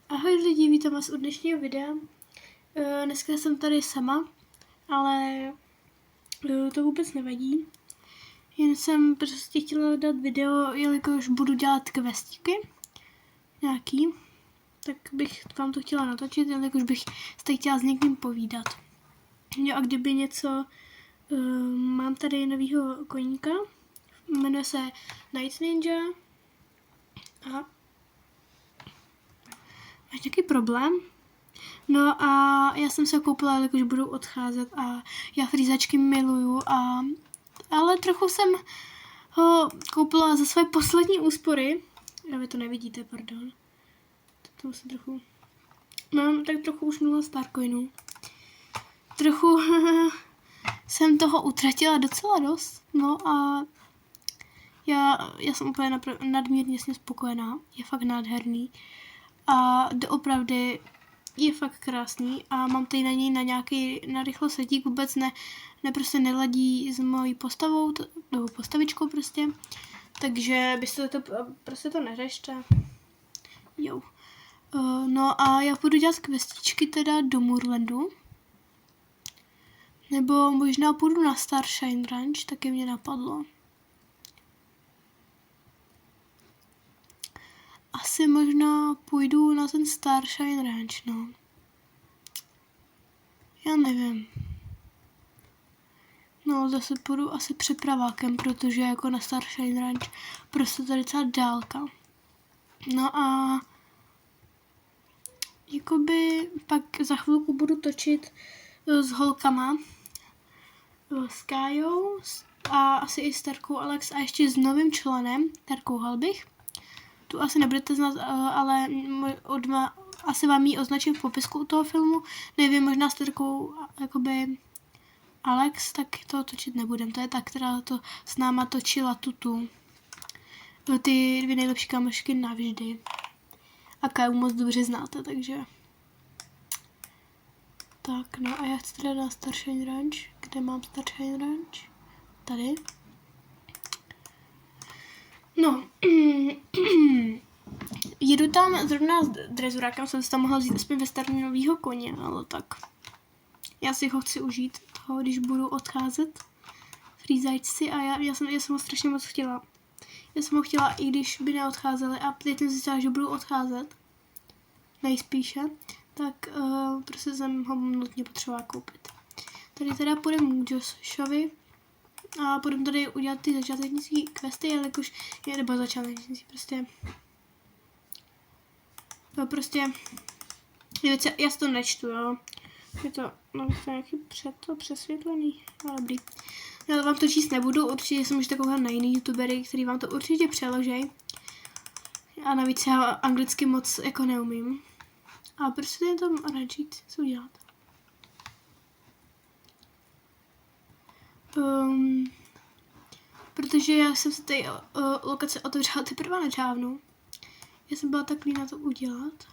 Ahoj lidi, vítám vás u dnešního videa. Dneska jsem tady sama, ale to vůbec nevadí. Jen jsem prostě chtěla dát video, jelikož budu dělat questíky nějaký, tak bych vám to chtěla natočit, jelikož bych se chtěla s někým povídat. Jo, a kdyby něco, mám tady novýho koníka, jmenuje se Night Ninja a máš nějaký problém? No a já jsem se koupila, jelikož budu odcházet a já frýzačky miluju, ale trochu jsem ho koupila za své poslední úspory. A vy to nevidíte, pardon. To jsem trochu... Mám tak trochu už 0 Starcoinů. Trochu jsem toho utratila docela dost. No a já jsem úplně nadmírně s ním spokojená. Je fakt nádherný. A doopravdy je fakt krásný a mám tady na něj na rychlo setík, vůbec prostě neladí s mojí postavou, nebo postavičkou prostě, takže byste to, prostě to neřešte. Jo. No a já půjdu dělat questičky teda do Moorlandu, nebo možná půjdu na Starshine Ranch, taky mě napadlo. Asi možná půjdu na ten Starshine Ranch, no. Já nevím. No, zase půjdu asi přepravákem, protože jako na Starshine Ranch prostě to je docela dálka. No a jakoby pak za chvilku budu točit s holkama, s Kájou a asi i s Terkou Alex a ještě s novým členem, Terkou Halbich. Tu asi nebudete znát, ale asi vám ji označím v popisku toho filmu. Nevím, možná s Terkou jakoby Alex, tak to točit nebudem. To je ta, která to s náma točila tutu. Ty 2 nejlepší kamošky navždy. A Kaju moc dobře znáte, takže... Tak, no a já chci teda na Starshine Ranch. Kde mám Starshine Ranch? Tady. No. Jedu tam zrovna s drezurákem, jsem si tam mohla vzít aspoň ve startu novýho koně, ale tak. Já si ho chci užít, toho, když budu odcházet. Frýzačci a já jsem ho strašně moc chtěla. Já jsem ho chtěla, i když by neodcházeli a teď jsem si chtěla, že budu odcházet. Nejspíše. Tak prostě jsem ho nutně potřebovala koupit. Tady teda půjdeme k Joshovi a půjdeme tady udělat ty začátečnické questy, jelikož je nebo začátečnické prostě. No prostě, já si to nečtu, jo. Je to, no, to nějaký přesvětlený, ale dobrý. Já vám to číst nebudu, určitě se můžete koukat na jiný youtubery, který vám to určitě přeložej. A navíc já anglicky moc jako neumím. A prostě je to radžít, co udělat. Protože já jsem se tady lokace otevřela teprve nedávno. Já jsem byla takový na to udělat.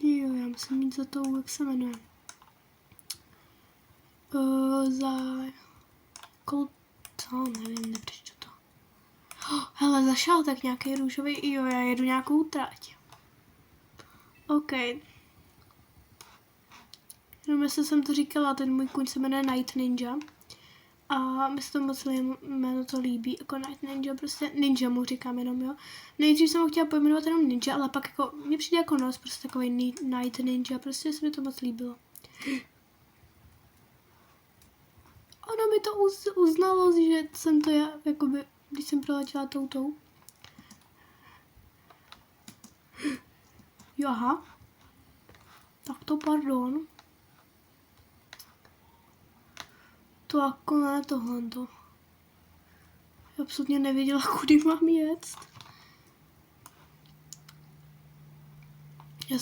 Jo, já musím mít za to, jak se jmenuje. Nevím, nepřečtu to. Hele, zašel tak nějaký růžový, jo, já jedu nějakou trať. OK. Jenom jestli jsem to říkala, ten můj kuň se jmenuje Night Ninja. A mi se to moc jméno to líbí, jako Night Ninja, prostě Ninja mu říkám jenom, jo. Nejdřív jsem ho chtěla pojmenovat jenom Ninja, ale pak jako, mně přijde jako nos, prostě takový Night Ninja, prostě se mi to moc líbilo. Ono mi to uznalo, že jsem to já, jakoby, když jsem proletěla toutou. Jo, aha. Tak to pardon. To jako ne tohle. Já absolutně nevěděla, kudy mám jet. Já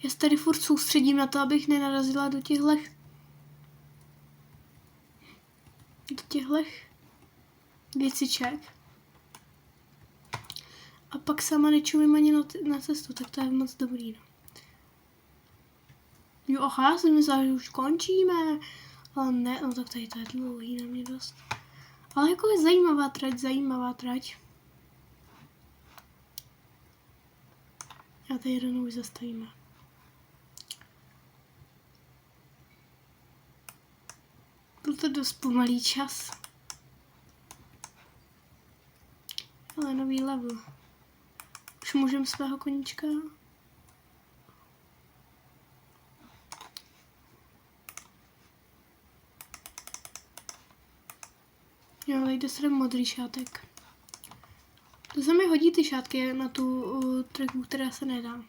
se tady furt soustředím na to, abych nenarazila do těchto věciček. A pak sama nečumím ani na cestu, tak to je moc dobrý, no. Jo, aha, já jsem myslela, že už končíme. Ale ne, no tak tady to je dlouhý na mě dost. Ale jako je zajímavá trať. A tady rovnou už zastavíme. Byl to dost pomalý čas. Ale nový level. Už můžeme svého koníčka. Jo, tady se modrý šátek. To se mi hodí ty šátky na tu trhu, která se nedá.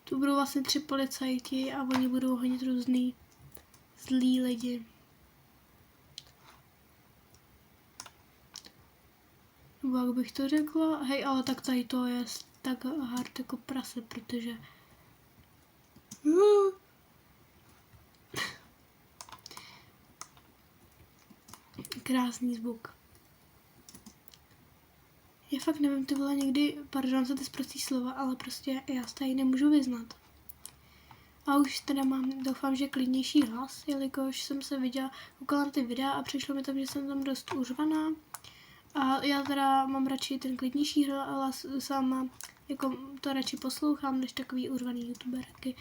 Tu budou vlastně 3 policajti a oni budou honit různý zlý lidi. Nebo jak bych to řekla? Hej, ale tak tady to je tak hard jako prase, protože... Krásný zvuk. Já fakt nevím, ty vole někdy, pardon za ty zprostý slova, ale prostě já se tady nemůžu vyznat. A už teda mám, doufám, že klidnější hlas, jelikož jsem se koukala na ty videa a přišlo mi tam, že jsem tam dost uřvaná. A já teda mám radši ten klidnější hlas sama, jako to radši poslouchám, než takový urvaný youtuberky.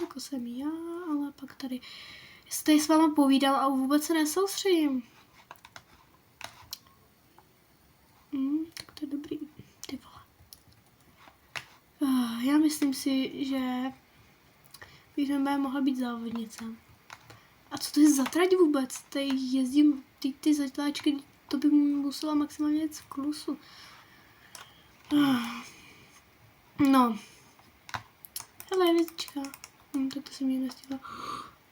Tako jsem já, ale pak tady s váma povídal a vůbec se nesoustředím. Tak to je dobrý, ty vole. Já myslím si, že bych mohla být závodnice. A co to je za trať vůbec? Tady jezdím ty zatáčky, to by musela maximálně jet v klusu. No. Hele, věcička. Tak to jsem mě nestihla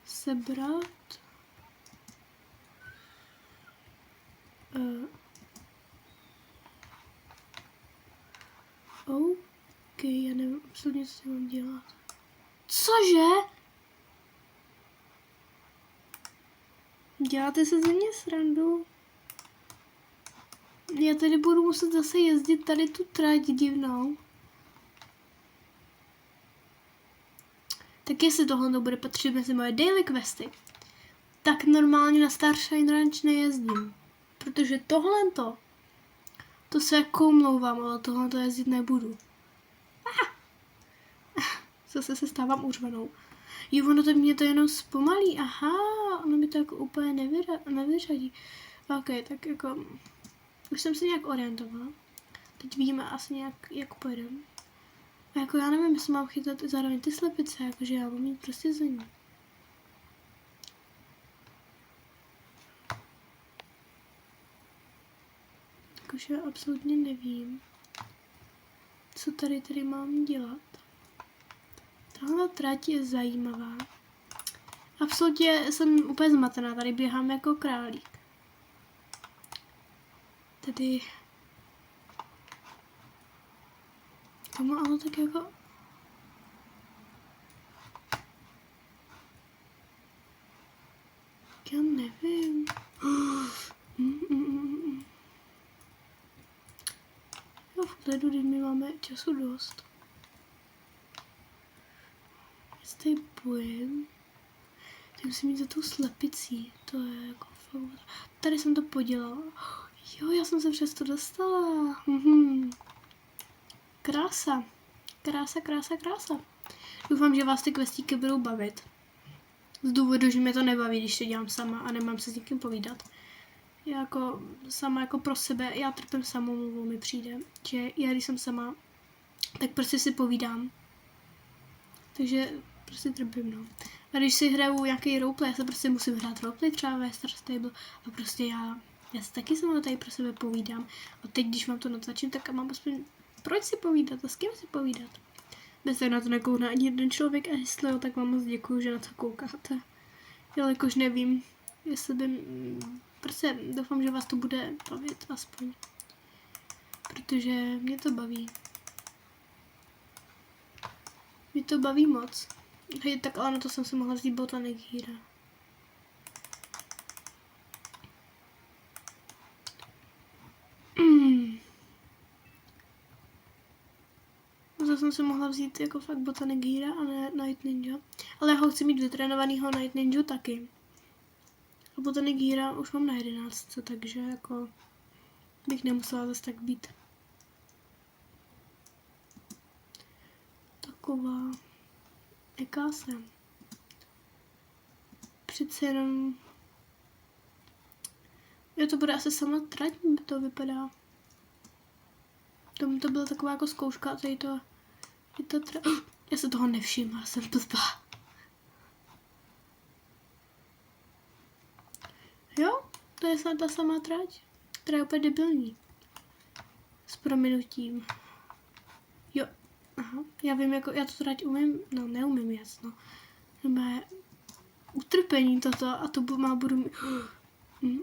sebrat. OK, já nevím absolutně, co si mám dělat. Cože? Děláte se ze mě srandu? Já tady budu muset zase jezdit tady tu trať divnou. Tak jestli tohle bude patřit mezi moje daily questy, tak normálně na Starshine Ranch nejezdím. Protože to se jako omlouvám, ale tohle to jezdit nebudu. Zase se stávám uřvanou. Jo, ono to mě to jenom zpomalí. Aha, ono mi to jako úplně nevyřadí. OK, tak jako... Už jsem se nějak orientovala. Teď vidíme asi nějak, jak pojedeme. A jako já nevím, jestli mám chytat zároveň ty slepice, jakože já mám mít prostě za ní. Jakože absolutně nevím, co tady mám dělat. Tahle trať je zajímavá. Absolutně jsem úplně zmatená, tady běhám jako králík. Tady... Tomu ale tak jako... Já nevím. Jo, v klidu, když my máme času dost. Jestli tady pojem, tak musím jít za tou slepicí. To je jako fakt... Tady jsem to podělala. Jo, já jsem se přes to dostala. Krása. Krása. Doufám, že vás ty questíky budou bavit. Z důvodu, že mě to nebaví, když to dělám sama a nemám se s někým povídat. Já jako sama jako pro sebe, já trpím samou, mi přijde, že já když jsem sama, tak prostě si povídám. Takže prostě trpím, no. A když si hraju nějaký roleplay, já se prostě musím hrát roleplay třeba ve Star Stable a prostě já si taky sama tady pro sebe povídám. A teď, když mám to natačím, tak mám aspoň proč si povídat a s kým si povídat. Bez tak na to nekoukne ani jeden člověk a jestli jo, tak vám moc děkuju, že na to koukáte. Jelikož nevím, jestli by... Prostě doufám, že vás to bude bavit aspoň. Protože mě to baví. Mě to baví moc. Hej, tak ale na to jsem si mohla vzít Botanic Hero. Zase jsem si mohla vzít jako fakt Botanic Hero a ne Night Ninja. Ale já ho chci mít vytrénovanýho Night Ninja taky. A Botanic Hero už mám na 11, takže jako bych nemusela zase tak být taková, jaká jsem. Přece jenom, jo, to bude asi sama trať, to vypadá. To byla taková jako zkouška, a tady to, já se toho nevšimla, jsem blbá. Jo, to je ta samá trať, která je úplně debilní. S prominutím. Jo, aha, já vím, jako, já to trať umím, no neumím jasno. Má utrpení toto a to budu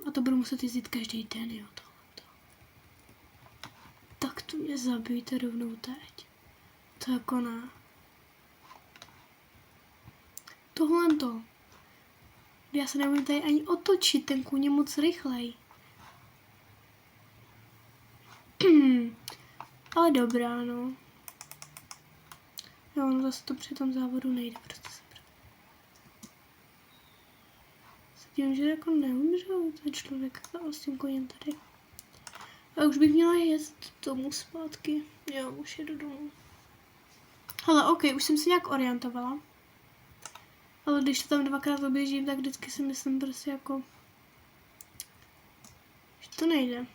a to budu muset jezdit každý den, jo, tohle. Tak to mě zabijte rovnou teď. To jako ne. Tohle to. Já se neumím tady ani otočit, ten kůň je moc rychlej. Ale dobrá, no. Jo, no zase to při tom závodu nejde prostě sebrat. S tím, že jako neumřel ten člověk s tím koněm tady. A už bych měla jet domů zpátky. Jo, už jedu domů. Hele, ok, už jsem se nějak orientovala. Ale když to tam dvakrát oběžím, tak vždycky si myslím prostě jako, že to nejde.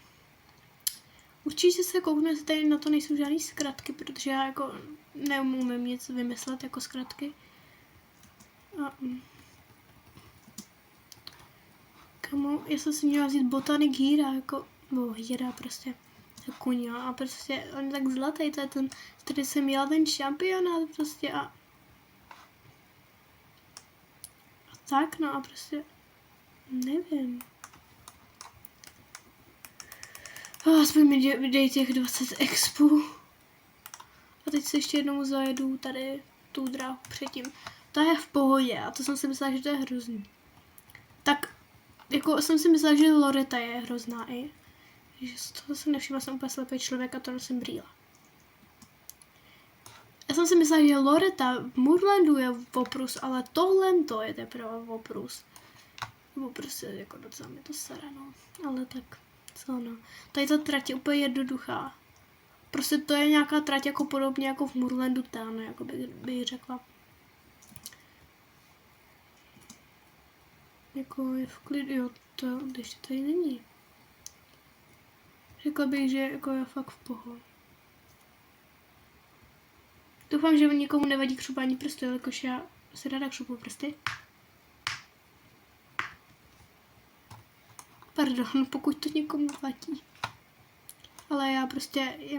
Určitě se kouknu, jestli tady na to nejsou žádný zkratky, protože já jako neumím nic vymyslet jako zkratky. Kamo, já jsem si měla vzít Botanic Hera, jako, Hera prostě, kuň, a prostě on je tak zlatý, to je ten, který jsem měla ten šampionát prostě a tak, no a prostě, nevím. Aspoň mi dej těch 20 expů. A teď se ještě jednou zajedu tady tu dráhu předtím. To je v pohodě a to jsem si myslela, že to je hrozný. Tak, jako jsem si myslela, že Loretta je hrozná i. Že z toho jsem nevšimla, jsem úplně slepý člověk a to nosím brýle. Já jsem si myslela, že Loretta v Moorlandu je oprus, ale tohle to je teprve oprus. Nebo prostě jako docela mi to sere, no. Ale tak, co no. Tady ta trať je úplně jednoduchá. Prostě to je nějaká trať jako podobně jako v Moorlandu tam, jako bych řekla. Jako je v klidu, jo, to ještě tady není. Řekla bych, že jako je fakt v pohodě. Doufám, že nikomu nevadí křupání prstů, jelikož já si ráda křupu prsty. Pardon, pokud to někomu vadí. Ale já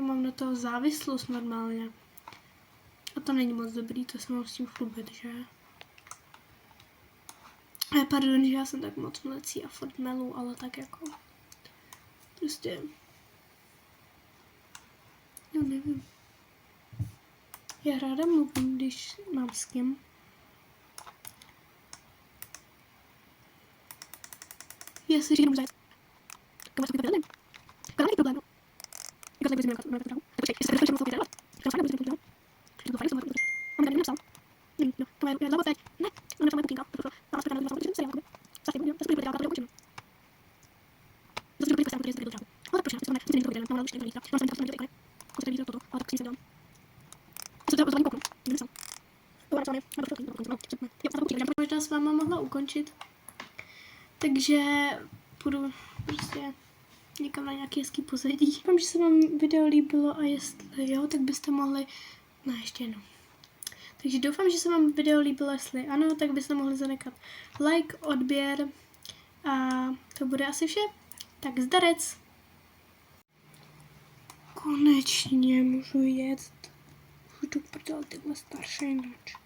mám na to závislost normálně. A to není moc dobrý, to se mám s tím chlubit, že? Pardon, že já jsem tak moc mlecí a furt melu, ale tak jako... Prostě... Já nevím. Já ráda mluvím, když mám s kým. Já si říkám zajet. Kamu takový problém? Kolem problém. Jako tak bych měla dráhu. Počkej, jestli se musel vydávat. Říkám fajn, bych dráhu. Že to fajn, jsem to on tady napsal. No, to je dlouho teď. Ne, on napsal moje bookinga. Tam se ptám, že seriál. Zase budu dál to ukončím. Zase budu pokračovat, protože to dráhu. Ale proč ne? Co to nevypadá, mám už někdo lítra. Mám jsem tam někdo konce video toto, ale tak si dám. Co to zvolím kouknu? Nepsal. To napsal mi. Možná s váma mohla ukončit. Takže půjdu prostě někam na nějaký hezký pozadí. Doufám, že se vám video líbilo a jestli jo, tak byste mohli... No, ještě jednou. Takže doufám, že se vám video líbilo, jestli ano, tak byste mohli zanechat like, odběr a to bude asi vše. Tak zdarec! Konečně můžu jet. Už jdu prdel tyhle starší noč.